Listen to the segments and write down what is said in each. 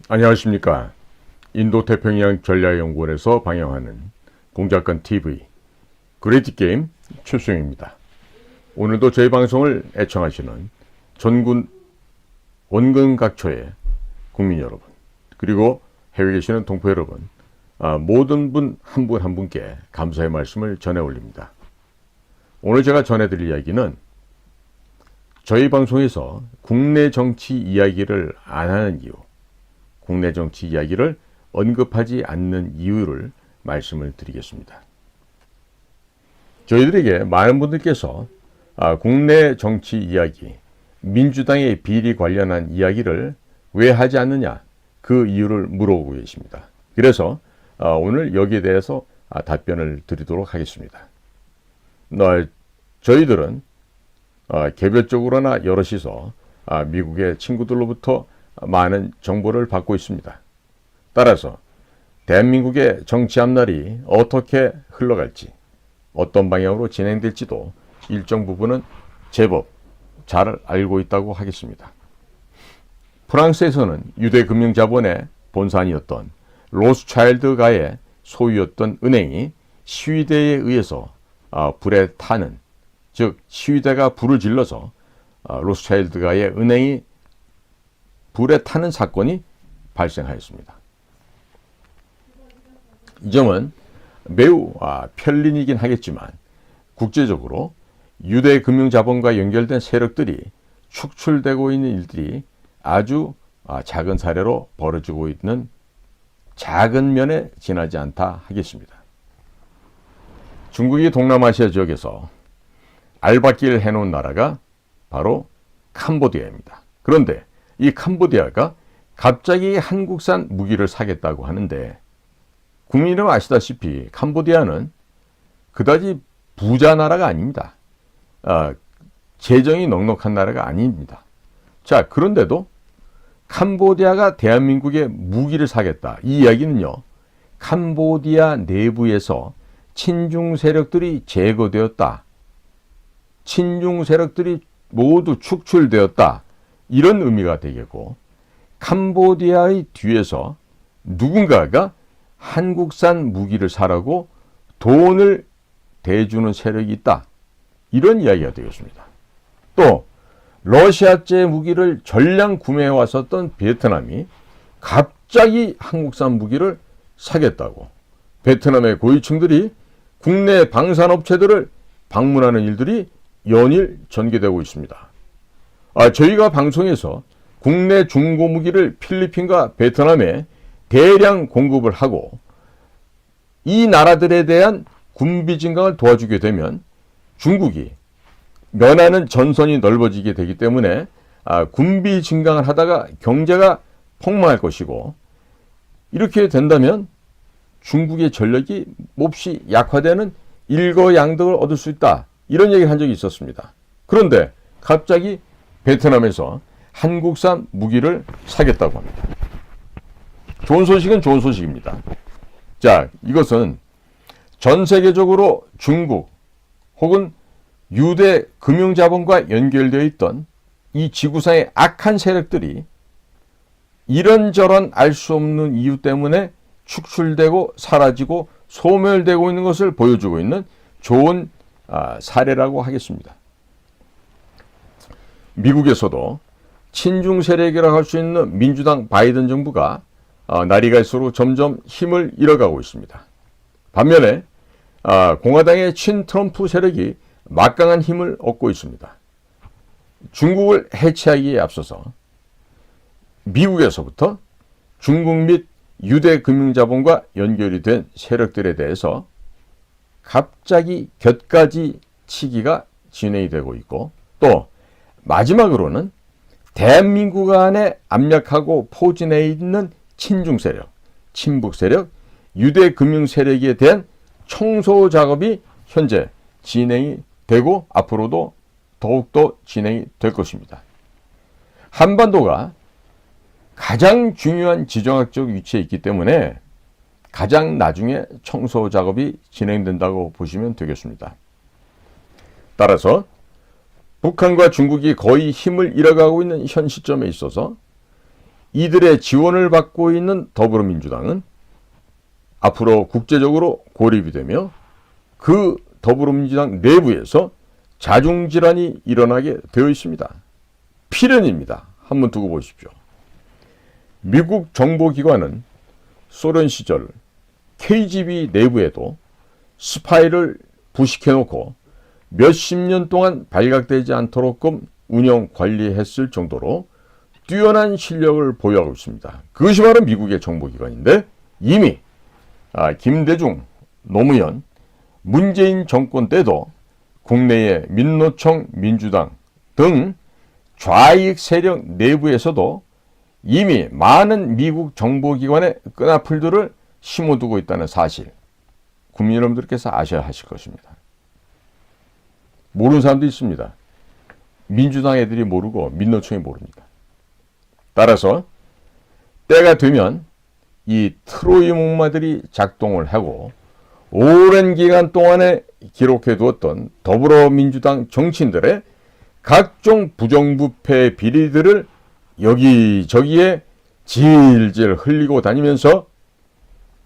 안녕하십니까. 인도태평양 전략연구원에서 방영하는 공작관 TV 그레이트 게임 최수영입니다. 오늘도 저희 방송을 애청하시는 전군 원근 각처의 국민 여러분, 그리고 해외에 계시는 동포 여러분, 모든 분 한 분 한 분께 감사의 말씀을 전해 올립니다. 오늘 제가 전해드릴 이야기는 저희 방송에서 국내 정치 이야기를 안 하는 이유, 국내 정치 이야기를 언급하지 않는 이유를 말씀을 드리겠습니다. 저희들에게 많은 분들께서 국내 정치 이야기, 민주당의 비리 관련한 이야기를 왜 하지 않느냐, 그 이유를 물어보고 계십니다. 그래서 오늘 여기에 대해서 답변을 드리도록 하겠습니다. 저희들은 개별적으로나 여럿이서 미국의 친구들로부터 많은 정보를 받고 있습니다. 따라서 대한민국의 정치 앞날이 어떻게 흘러갈지, 어떤 방향으로 진행될지도 일정 부분은 제법 잘 알고 있다고 하겠습니다. 프랑스에서는 유대 금융자본의 본산이었던 로스차일드가의 소유였던 은행이 시위대에 의해서 불에 타는, 즉 시위대가 불을 질러서 로스차일드가의 은행이 불에 타는 사건이 발생하였습니다. 이 점은 매우 편린이긴 하겠지만 국제적으로 유대 금융자본과 연결된 세력들이 축출되고 있는 일들이 아주 작은 사례로 벌어지고 있는 작은 면에 지나지 않다 하겠습니다. 중국이 동남아시아 지역에서 알박기를 해놓은 나라가 바로 캄보디아입니다. 그런데 이 캄보디아가 갑자기 한국산 무기를 사겠다고 하는데, 국민은 아시다시피 캄보디아는 그다지 부자 나라가 아닙니다. 재정이 넉넉한 나라가 아닙니다. 자, 그런데도 캄보디아가 대한민국에 무기를 사겠다, 이 이야기는요, 캄보디아 내부에서 친중 세력들이 제거되었다, 친중 세력들이 모두 축출되었다, 이런 의미가 되겠고, 캄보디아의 뒤에서 누군가가 한국산 무기를 사라고 돈을 대주는 세력이 있다, 이런 이야기가 되겠습니다. 또 러시아제 무기를 전량 구매해 왔었던 베트남이 갑자기 한국산 무기를 사겠다고 베트남의 고위층들이 국내 방산업체들을 방문하는 일들이 연일 전개되고 있습니다. 저희가 방송에서 국내 중고무기를 필리핀과 베트남에 대량 공급을 하고 이 나라들에 대한 군비 증강을 도와주게 되면 중국이 면하는 전선이 넓어지게 되기 때문에 군비 증강을 하다가 경제가 폭망할 것이고, 이렇게 된다면 중국의 전력이 몹시 약화되는 일거양득을 얻을 수 있다, 이런 얘기를 한 적이 있었습니다. 그런데 갑자기 베트남에서 한국산 무기를 사겠다고 합니다. 좋은 소식은 좋은 소식입니다. 자, 이것은 전 세계적으로 중국 혹은 유대 금융자본과 연결되어 있던 이 지구상의 악한 세력들이 이런저런 알 수 없는 이유 때문에 축출되고 사라지고 소멸되고 있는 것을 보여주고 있는 좋은 사례라고 하겠습니다. 미국에서도 친중 세력이라고 할 수 있는 민주당 바이든 정부가 날이 갈수록 점점 힘을 잃어가고 있습니다. 반면에 공화당의 친 트럼프 세력이 막강한 힘을 얻고 있습니다. 중국을 해체하기에 앞서서 미국에서부터 중국 및 유대 금융자본과 연결이 된 세력들에 대해서 갑자기 곁가지 치기가 진행이 되고 있고, 또 마지막으로는 대한민국 안에 압력하고 포진해 있는 친중 세력, 친북 세력, 유대 금융 세력에 대한 청소 작업이 현재 진행이 되고 앞으로도 더욱더 진행이 될 것입니다. 한반도가 가장 중요한 지정학적 위치에 있기 때문에 가장 나중에 청소 작업이 진행된다고 보시면 되겠습니다. 따라서 북한과 중국이 거의 힘을 잃어가고 있는 현 시점에 있어서 이들의 지원을 받고 있는 더불어민주당은 앞으로 국제적으로 고립이 되며 그 더불어민주당 내부에서 자중질환이 일어나게 되어 있습니다. 필연입니다. 한번 두고 보십시오. 미국 정보기관은 소련 시절 KGB 내부에도 스파이를 부식해놓고 몇십 년 동안 발각되지 않도록끔 운영 관리했을 정도로 뛰어난 실력을 보유하고 있습니다. 그것이 바로 미국의 정보기관인데 이미 김대중, 노무현, 문재인 정권 때도 국내의 민노총, 민주당 등 좌익 세력 내부에서도 이미 많은 미국 정보기관의 끈앞풀들을 심어두고 있다는 사실, 국민 여러분들께서 아셔야 하실 것입니다. 모르는 사람도 있습니다. 민주당 애들이 모르고 민노총이 모릅니다. 따라서 때가 되면 이 트로이 목마들이 작동을 하고 오랜 기간 동안에 기록해 두었던 더불어민주당 정치인들의 각종 부정부패 비리들을 여기저기에 질질 흘리고 다니면서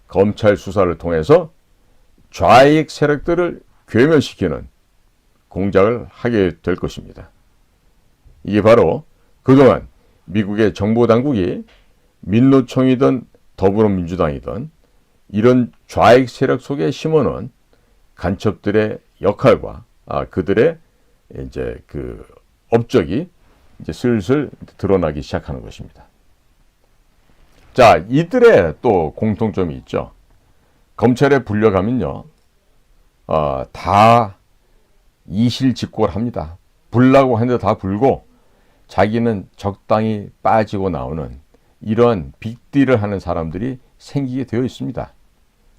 검찰 수사를 통해서 좌익 세력들을 괴멸시키는 공작을 하게 될 것입니다. 이게 바로 그동안 미국의 정보당국이 민노총이든 더불어민주당이든 이런 좌익 세력 속에 심어놓은 간첩들의 역할과 그들의 이제 그 업적이 이제 슬슬 드러나기 시작하는 것입니다. 자, 이들의 또 공통점이 있죠. 검찰에 불려가면요, 다 이실직고를 합니다. 불라고 하는데 다 불고 자기는 적당히 빠지고 나오는 이러한 빅딜을 하는 사람들이 생기게 되어 있습니다.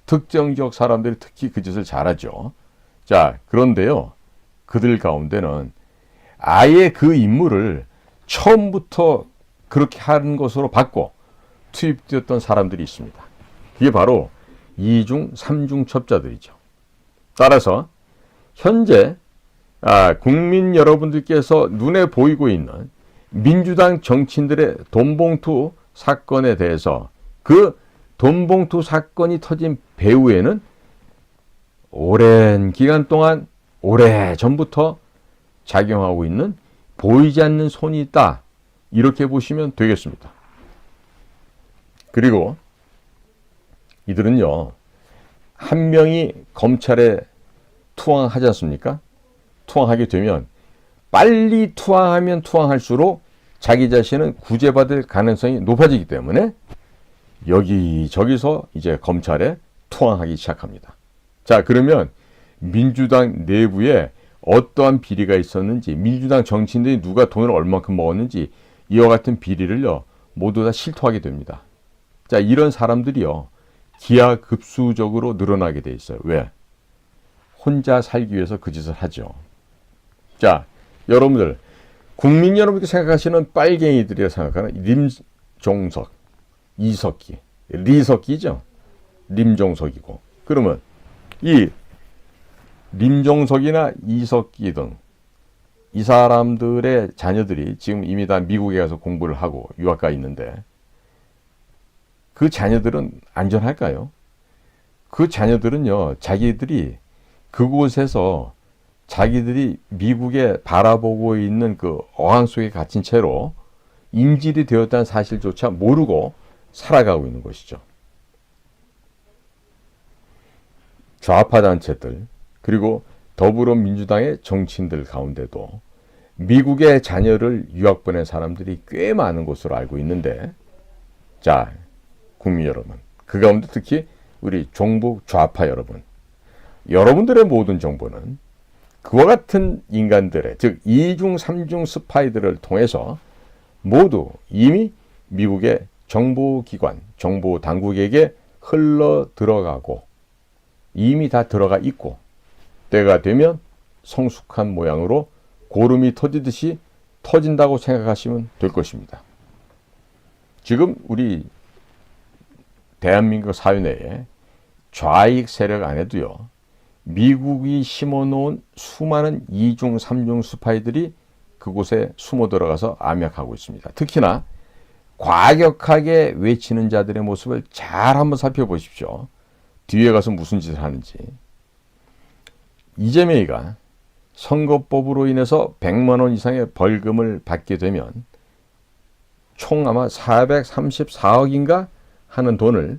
특정 지역 사람들이 특히 그 짓을 잘하죠. 자, 그런데요, 그들 가운데는 아예 그 임무를 처음부터 그렇게 하는 것으로 받고 투입되었던 사람들이 있습니다. 그게 바로 2중, 3중 첩자들이죠. 따라서 현재 국민 여러분들께서 눈에 보이고 있는 민주당 정치인들의 돈봉투 사건에 대해서 그 돈봉투 사건이 터진 배후에는 오랜 기간 동안 오래전부터 작용하고 있는 보이지 않는 손이 있다. 이렇게 보시면 되겠습니다. 그리고 이들은요, 한 명이 검찰에 투항하지 않습니까? 투항하게 되면 빨리 투항하면 투항할수록 자기 자신은 구제받을 가능성이 높아지기 때문에 여기저기서 이제 검찰에 투항하기 시작합니다. 자, 그러면 민주당 내부에 어떠한 비리가 있었는지, 민주당 정치인들이 누가 돈을 얼마큼 먹었는지 이와 같은 비리를요 모두 다 실토하게 됩니다. 자, 이런 사람들이요 기하급수적으로 늘어나게 돼 있어요. 왜? 혼자 살기 위해서 그 짓을 하죠. 자, 여러분들, 국민 여러분들이 생각하시는 빨갱이들이라 생각하는 림종석, 이석기, 리석기죠. 림종석이고. 그러면 이 림종석이나 이석기 등 이 사람들의 자녀들이 지금 이미 다 미국에 가서 공부를 하고 유학가 있는데 그 자녀들은 안전할까요? 그 자녀들은요, 자기들이 그곳에서 자기들이 미국에 바라보고 있는 그 어항 속에 갇힌 채로 인질이 되었다는 사실조차 모르고 살아가고 있는 것이죠. 좌파 단체들, 그리고 더불어민주당의 정치인들 가운데도 미국의 자녀를 유학 보낸 사람들이 꽤 많은 것으로 알고 있는데, 자, 국민 여러분, 그 가운데 특히 우리 종북 좌파 여러분, 여러분들의 모든 정보는 그와 같은 인간들의, 즉 2중, 3중 스파이들을 통해서 모두 이미 미국의 정보기관, 정보당국에게 흘러 들어가고 이미 다 들어가 있고 때가 되면 성숙한 모양으로 고름이 터지듯이 터진다고 생각하시면 될 것입니다. 지금 우리 대한민국 사회 내에 좌익 세력 안에도요, 미국이 심어놓은 수많은 2중, 3중 스파이들이 그곳에 숨어 들어가서 암약하고 있습니다. 특히나 과격하게 외치는 자들의 모습을 잘 한번 살펴보십시오. 뒤에 가서 무슨 짓을 하는지. 이재명이가 선거법으로 인해서 100만 원 이상의 벌금을 받게 되면 총 아마 434억인가 하는 돈을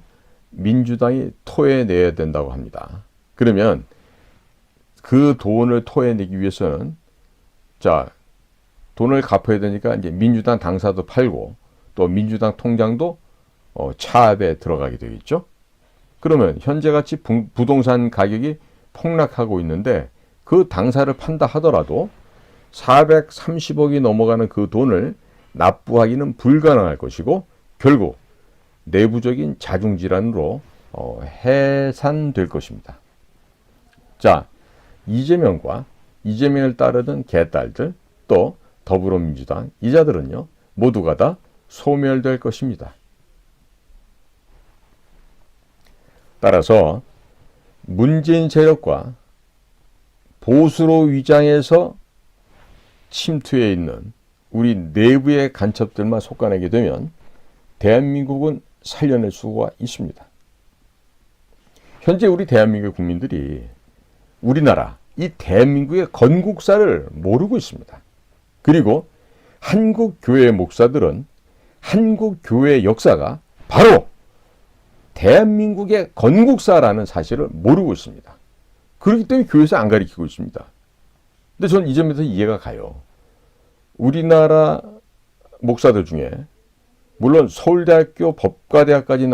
민주당이 토해내야 된다고 합니다. 그러면 그 돈을 토해내기 위해서는 돈을 갚아야 되니까 이제 민주당 당사도 팔고 또 민주당 통장도 차압에 들어가게 되겠죠. 그러면 현재같이 부동산 가격이 폭락하고 있는데 그 당사를 판다 하더라도 430억이 넘어가는 그 돈을 납부하기는 불가능할 것이고 결국 내부적인 자중질환으로 해산될 것입니다. 이재명과 이재명을 따르던 개딸들 또 더불어민주당 이 자들은요 모두가 다 소멸될 것입니다. 따라서 문재인 세력과 보수로 위장해서 침투해 있는 우리 내부의 간첩들만 속아내게 되면 대한민국은 살려낼 수가 있습니다. 현재 우리 대한민국 국민들이 우리나라, 이 대한민국의 건국사를 모르고 있습니다. 그리고 한국 교회 목사들은 한국 교회의 역사가 바로 대한민국의 건국사라는 사실을 모르고 있습니다. 그렇기 때문에 교회에서 안 가르치고 있습니다. 근데 저는 이 점에서 이해가 가요. 우리나라 목사들 중에 물론 서울대학교 법과대학까지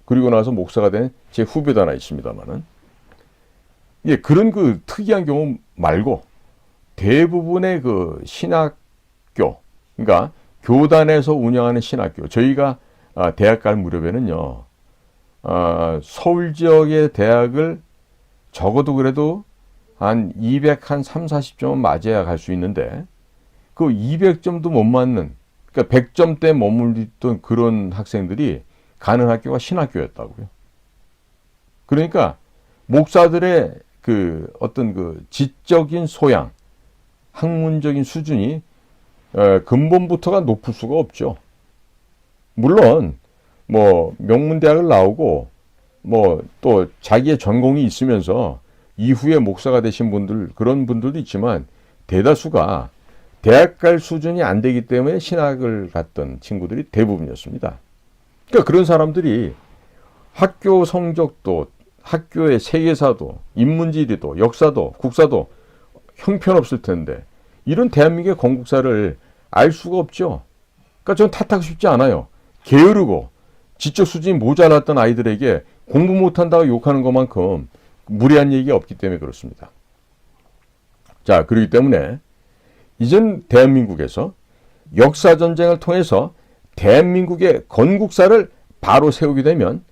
그리고 나서 목사가 된 제 후배도 하나 있습니다만은 그런 그 특이한 경우 말고 대부분의 그 신학교, 그러니까 교단에서 운영하는 신학교, 저희가 대학 갈 무렵에는요, 서울 지역의 대학을 적어도 그래도 한 3, 40점은 맞아야 갈 수 있는데 그 200점도 못 맞는, 그러니까 100점대에 머물던 그런 학생들이 가는 학교가 신학교였다고요. 그러니까 목사들의 그 어떤 그 지적인 소양, 학문적인 수준이 근본부터가 높을 수가 없죠. 물론 뭐 명문대학을 나오고 뭐 또 자기의 전공이 있으면서 이후에 목사가 되신 분들, 그런 분들도 있지만 대다수가 대학 갈 수준이 안 되기 때문에 신학을 갔던 친구들이 대부분이었습니다. 그러니까 그런 사람들이 학교 성적도, 학교의 세계사도, 인문지리도, 역사도, 국사도 형편없을 텐데 이런 대한민국의 건국사를 알 수가 없죠. 그러니까 저는 탓하고 싶지 않아요. 게으르고 지적 수준이 모자랐던 아이들에게 공부 못한다고 욕하는 것만큼 무례한 얘기가 없기 때문에 그렇습니다. 그렇기 때문에 이전 대한민국에서 역사전쟁을 통해서 대한민국의 건국사를 바로 세우게 되면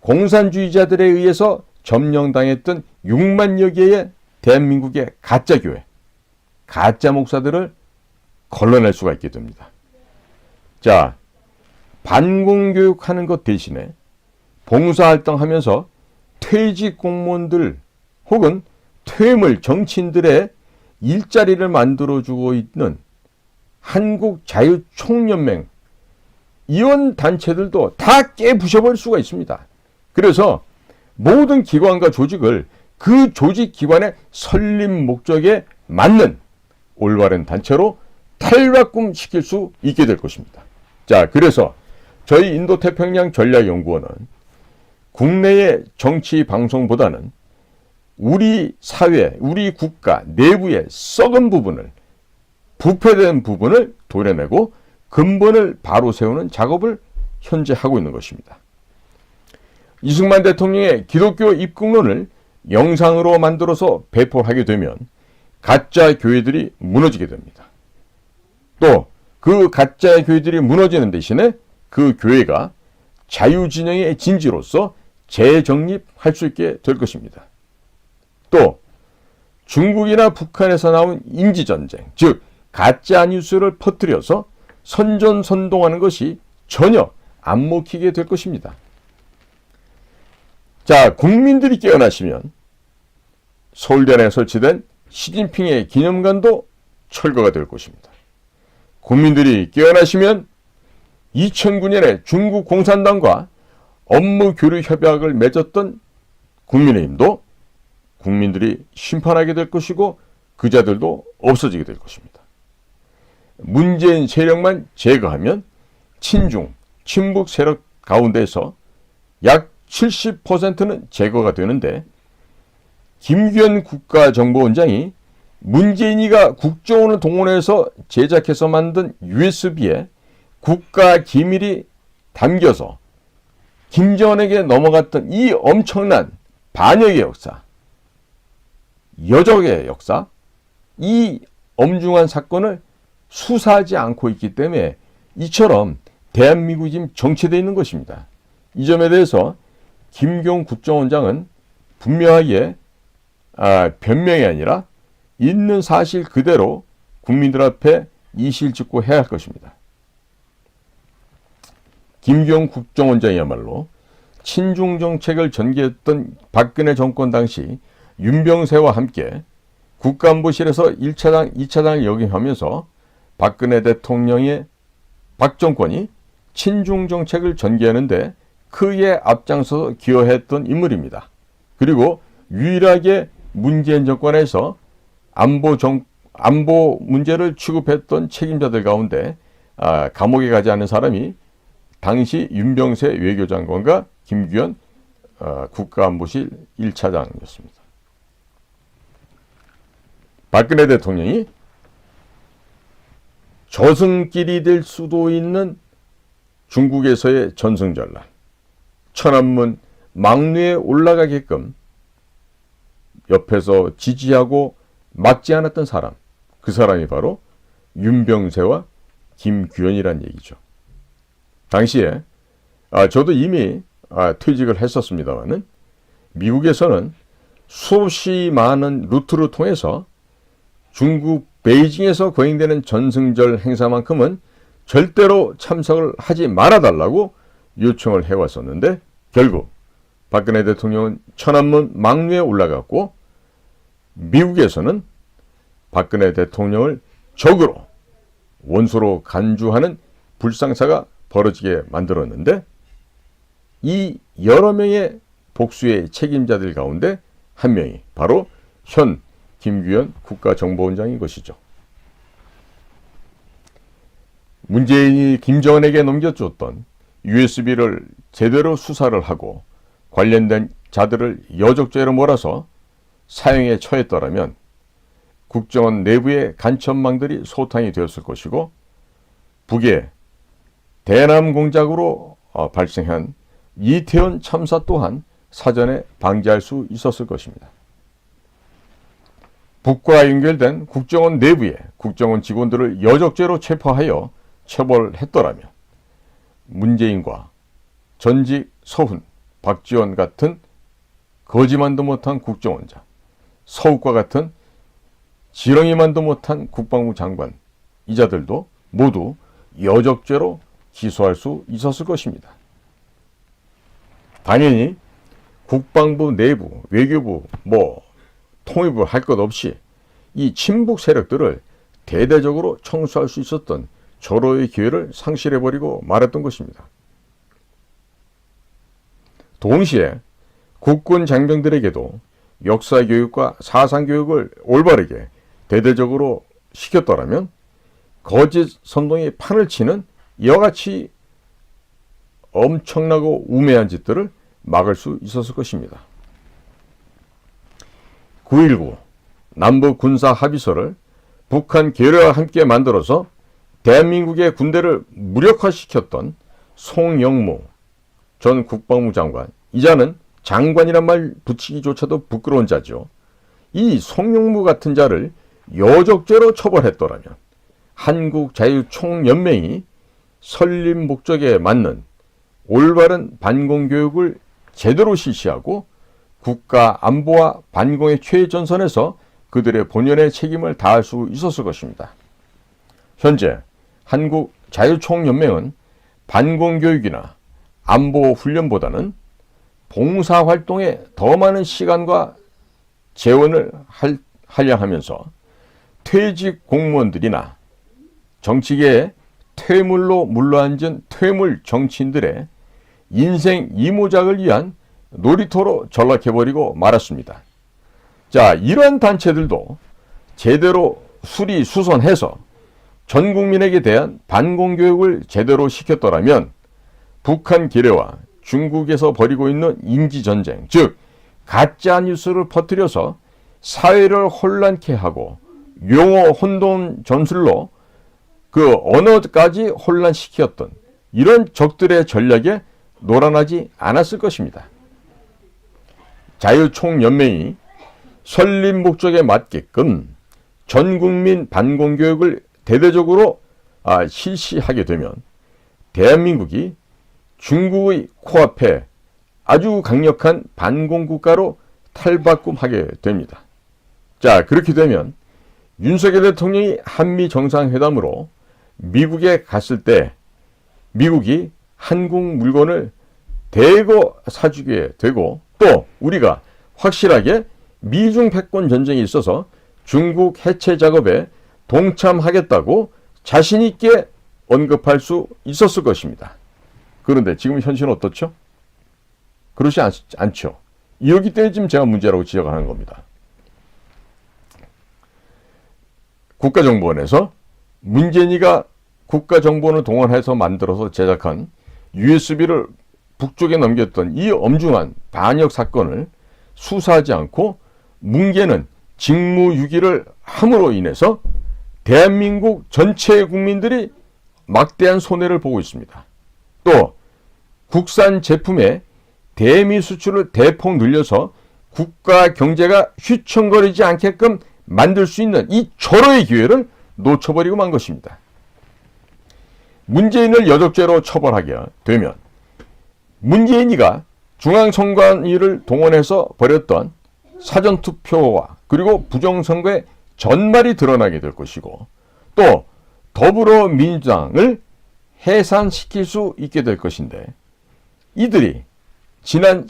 공산주의자들에 의해서 점령당했던 6만여 개의 대한민국의 가짜교회, 가짜 목사들을 걸러낼 수가 있게 됩니다. 반공교육하는 것 대신에 봉사활동하면서 퇴직 공무원들 혹은 퇴물 정치인들의 일자리를 만들어주고 있는 한국자유총연맹 이런 단체들도 다 깨부셔버릴 수가 있습니다. 그래서 모든 기관과 조직을 그 조직 기관의 설립 목적에 맞는 올바른 단체로 탈바꿈시킬 수 있게 될 것입니다. 그래서 저희 인도태평양 전략연구원은 국내의 정치 방송보다는 우리 사회, 우리 국가 내부의 썩은 부분을, 부패된 부분을 도려내고 근본을 바로 세우는 작업을 현재 하고 있는 것입니다. 이승만 대통령의 기독교 입국론을 영상으로 만들어서 배포하게 되면 가짜 교회들이 무너지게 됩니다. 또 그 가짜 교회들이 무너지는 대신에 그 교회가 자유진영의 진지로서 재정립할 수 있게 될 것입니다. 또 중국이나 북한에서 나온 인지전쟁, 즉 가짜 뉴스를 퍼뜨려서 선전선동하는 것이 전혀 안 먹히게 될 것입니다. 국민들이 깨어나시면 서울대안에 설치된 시진핑의 기념관도 철거가 될 것입니다. 국민들이 깨어나시면 2009년에 중국 공산당과 업무 교류 협약을 맺었던 국민의힘도 국민들이 심판하게 될 것이고 그 자들도 없어지게 될 것입니다. 문재인 세력만 제거하면 친중, 친북 세력 가운데서 약 70%는 제거가 되는데 김규현 국가정보원장이 문재인이가 국정원을 동원해서 제작해서 만든 USB에 국가 기밀이 담겨서 김정은에게 넘어갔던 이 엄청난 반역의 역사, 여적의 역사, 이 엄중한 사건을 수사하지 않고 있기 때문에 이처럼 대한민국이 지금 정체되어 있는 것입니다. 이 점에 대해서 김규현 국정원장은 분명하게 변명이 아니라 있는 사실 그대로 국민들 앞에 이실직고해야 할 것입니다. 김규현 국정원장이야말로 친중 정책을 전개했던 박근혜 정권 당시 윤병세와 함께 국가안보실에서 1차장, 2차장을 역임하면서 박근혜 대통령의 박정권이 친중 정책을 전개하는데 크게 앞장서서 기여했던 인물입니다. 그리고 유일하게 문재인 정권에서 안보 문제를 취급했던 책임자들 가운데 감옥에 가지 않은 사람이 당시 윤병세 외교장관과 김규현 국가안보실 1차장이었습니다. 박근혜 대통령이 저승길이 될 수도 있는 중국에서의 전승전란, 천안문 막루에 올라가게끔 옆에서 지지하고 막지 않았던 사람, 그 사람이 바로 윤병세와 김규현이란 얘기죠. 당시에 저도 이미 퇴직을 했었습니다마는 미국에서는 수없이 많은 루트를 통해서 중국 베이징에서 거행되는 전승절 행사만큼은 절대로 참석을 하지 말아달라고 요청을 해왔었는데 결국 박근혜 대통령은 천안문 막루에 올라갔고 미국에서는 박근혜 대통령을 적으로 원수로 간주하는 불상사가 벌어지게 만들었는데 이 여러 명의 복수의 책임자들 가운데 한 명이 바로 현 김규현 국가정보원장인 것이죠. 문재인이 김정은에게 넘겨줬던 USB를 제대로 수사를 하고 관련된 자들을 여적죄로 몰아서 사형에 처했더라면 국정원 내부의 간첩망들이 소탕이 되었을 것이고 북의 대남 공작으로 발생한 이태원 참사 또한 사전에 방지할 수 있었을 것입니다. 북과 연결된 국정원 내부의 국정원 직원들을 여적죄로 체포하여 처벌했더라면 문재인과 전직 서훈, 박지원 같은 거지만도 못한 국정원장, 서욱과 같은 지렁이만도 못한 국방부 장관, 이 자들도 모두 여적죄로 기소할 수 있었을 것입니다. 당연히 국방부 내부, 외교부, 통일부 할 것 없이 이 친북 세력들을 대대적으로 청소할 수 있었던 절호의 기회를 상실해버리고 말았던 것입니다. 동시에 국군 장병들에게도 역사교육과 사상교육을 올바르게 대대적으로 시켰더라면 거짓 선동의 판을 치는 이와 같이 엄청나고 우매한 짓들을 막을 수 있었을 것입니다. 9.19 남북 군사 합의서를 북한 계류와 함께 만들어서 대한민국의 군대를 무력화시켰던 송영무 전 국방부 장관, 이 자는 장관이란 말 붙이기조차도 부끄러운 자죠. 이 송영무 같은 자를 여적죄로 처벌했더라면 한국자유총연맹이 설립 목적에 맞는 올바른 반공교육을 제대로 실시하고 국가 안보와 반공의 최전선에서 그들의 본연의 책임을 다할 수 있었을 것입니다. 현재 한국자유총연맹은 반공교육이나 안보훈련보다는 봉사활동에 더 많은 시간과 재원을 할애하면서 퇴직 공무원들이나 정치계의 퇴물로 물러앉은 퇴물 정치인들의 인생 이모작을 위한 놀이터로 전락해버리고 말았습니다. 자, 이러한 단체들도 제대로 수리수선해서 전 국민에게 대한 반공교육을 제대로 시켰더라면 북한 기뢰와 중국에서 벌이고 있는 인지전쟁, 즉 가짜뉴스를 퍼뜨려서 사회를 혼란케 하고 용어 혼돈 전술로 그 언어까지 혼란시켰던 이런 적들의 전략에 놀아나지 않았을 것입니다. 자유총연맹이 설립 목적에 맞게끔 전국민 반공교육을 대대적으로 실시하게 되면 대한민국이 중국의 코앞에 아주 강력한 반공국가로 탈바꿈하게 됩니다. 자, 그렇게 되면 윤석열 대통령이 한미 정상회담으로 미국에 갔을 때 미국이 한국 물건을 대거 사주게 되고 또 우리가 확실하게 미중 패권 전쟁에 있어서 중국 해체 작업에 동참하겠다고 자신 있게 언급할 수 있었을 것입니다. 그런데 지금 현실은 어떻죠? 그렇지 않죠. 이러기 때문에 지금 제가 문제라고 지적하는 겁니다. 국가정보원에서 문재인이가 국가정보원을 동원해서 만들어서 제작한 USB를 북쪽에 넘겼던 이 엄중한 반역 사건을 수사하지 않고 뭉개는 직무유기를 함으로 인해서 대한민국 전체 국민들이 막대한 손해를 보고 있습니다. 또 국산 제품의 대미 수출을 대폭 늘려서 국가 경제가 휘청거리지 않게끔 만들 수 있는 이 절호의 기회를 놓쳐버리고 만 것입니다. 문재인을 여적죄로 처벌하게 되면 문재인이가 중앙선관위를 동원해서 벌였던 사전투표와 그리고 부정선거의 전말이 드러나게 될 것이고 또 더불어민주당을 해산시킬 수 있게 될 것인데 이들이 지난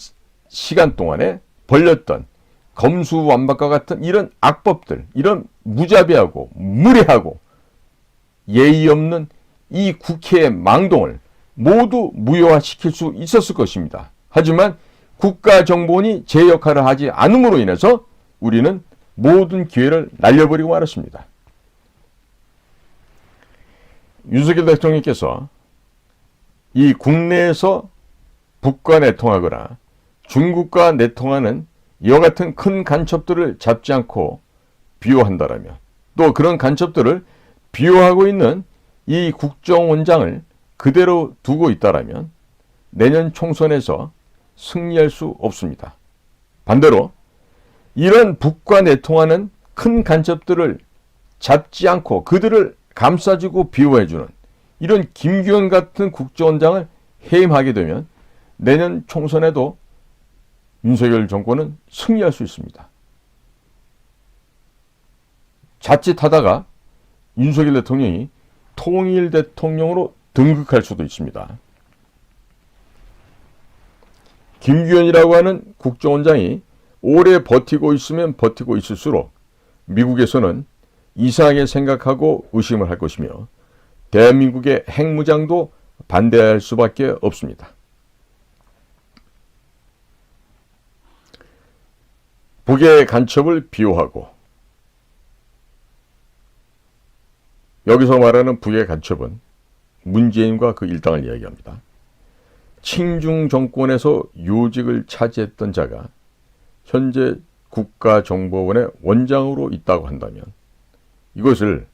시간 동안에 벌렸던 검수완박과 같은 이런 악법들, 이런 무자비하고 무례하고 예의 없는 이 국회의 망동을 모두 무효화시킬 수 있었을 것입니다. 하지만 국가정보원이 제 역할을 하지 않음으로 인해서 우리는 모든 기회를 날려버리고 말았습니다. 윤석열 대통령께서 이 국내에서 북과 내통하거나 중국과 내통하는 이와 같은 큰 간첩들을 잡지 않고 비호한다라면 또 그런 간첩들을 비호하고 있는 이 국정원장을 그대로 두고 있다라면 내년 총선에서 승리할 수 없습니다. 반대로 이런 북과 내통하는 큰 간첩들을 잡지 않고 그들을 감싸주고 비호해주는 이런 김규현 같은 국정원장을 해임하게 되면 내년 총선에도 윤석열 정권은 승리할 수 있습니다. 자칫하다가 윤석열 대통령이 통일 대통령으로 등극할 수도 있습니다. 김규현이라고 하는 국정원장이 오래 버티고 있으면 버티고 있을수록 미국에서는 이상하게 생각하고 의심을 할 것이며 대한민국의 핵무장도 반대할 수밖에 없습니다. 북의 간첩을 비호하고 여기서 말하는 북의 간첩은 문재인과 그 일당을 이야기합니다. 친중 정권에서 요직을 차지했던 자가 현재 국가정보원의 원장으로 있다고 한다면 이것을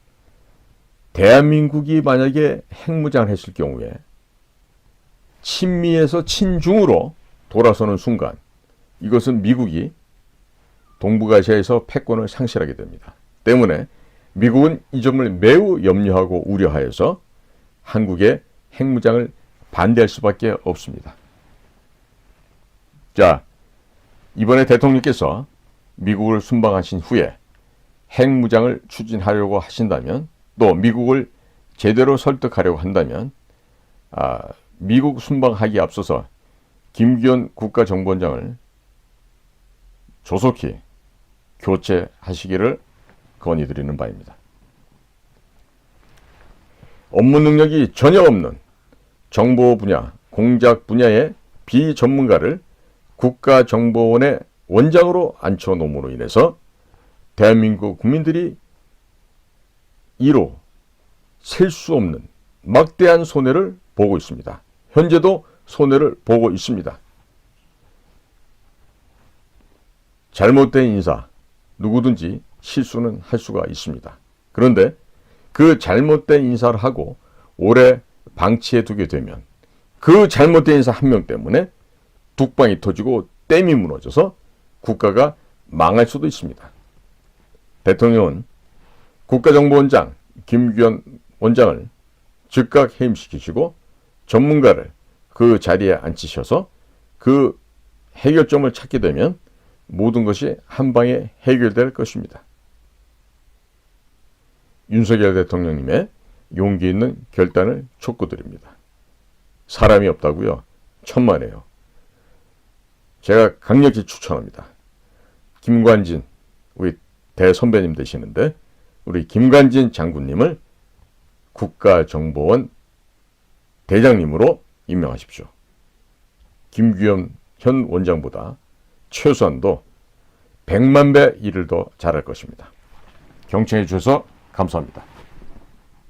대한민국이 만약에 핵무장을 했을 경우에 친미에서 친중으로 돌아서는 순간 이것은 미국이 동북아시아에서 패권을 상실하게 됩니다. 때문에 미국은 이 점을 매우 염려하고 우려하여서 한국의 핵무장을 반대할 수밖에 없습니다. 자, 이번에 대통령께서 미국을 순방하신 후에 핵무장을 추진하려고 하신다면 또 미국을 제대로 설득하려고 한다면 미국 순방하기에 앞서서 김규현 국가정보원장을 조속히 교체하시기를 건의드리는 바입니다. 업무 능력이 전혀 없는 정보 분야, 공작 분야의 비전문가를 국가정보원의 원장으로 앉혀놓음으로 인해서 대한민국 국민들이 이로 셀 수 없는 막대한 손해를 보고 있습니다. 현재도 손해를 보고 있습니다. 잘못된 인사, 누구든지 실수는 할 수가 있습니다. 그런데 그 잘못된 인사를 하고 오래 방치해 두게 되면 그 잘못된 인사 한 명 때문에 북방이 터지고 댐이 무너져서 국가가 망할 수도 있습니다. 대통령은 국가정보원장 김규현 원장을 즉각 해임시키시고 전문가를 그 자리에 앉히셔서 그 해결점을 찾게 되면 모든 것이 한 방에 해결될 것입니다. 윤석열 대통령님의 용기 있는 결단을 촉구드립니다. 사람이 없다고요? 천만에요. 제가 강력히 추천합니다. 김관진, 우리 대선배님 되시는데 우리 김관진 장군님을 국가정보원 대장님으로 임명하십시오. 김규현 현 원장보다 최소한도 100만 배 일을 더 잘할 것입니다. 경청해 주셔서 감사합니다.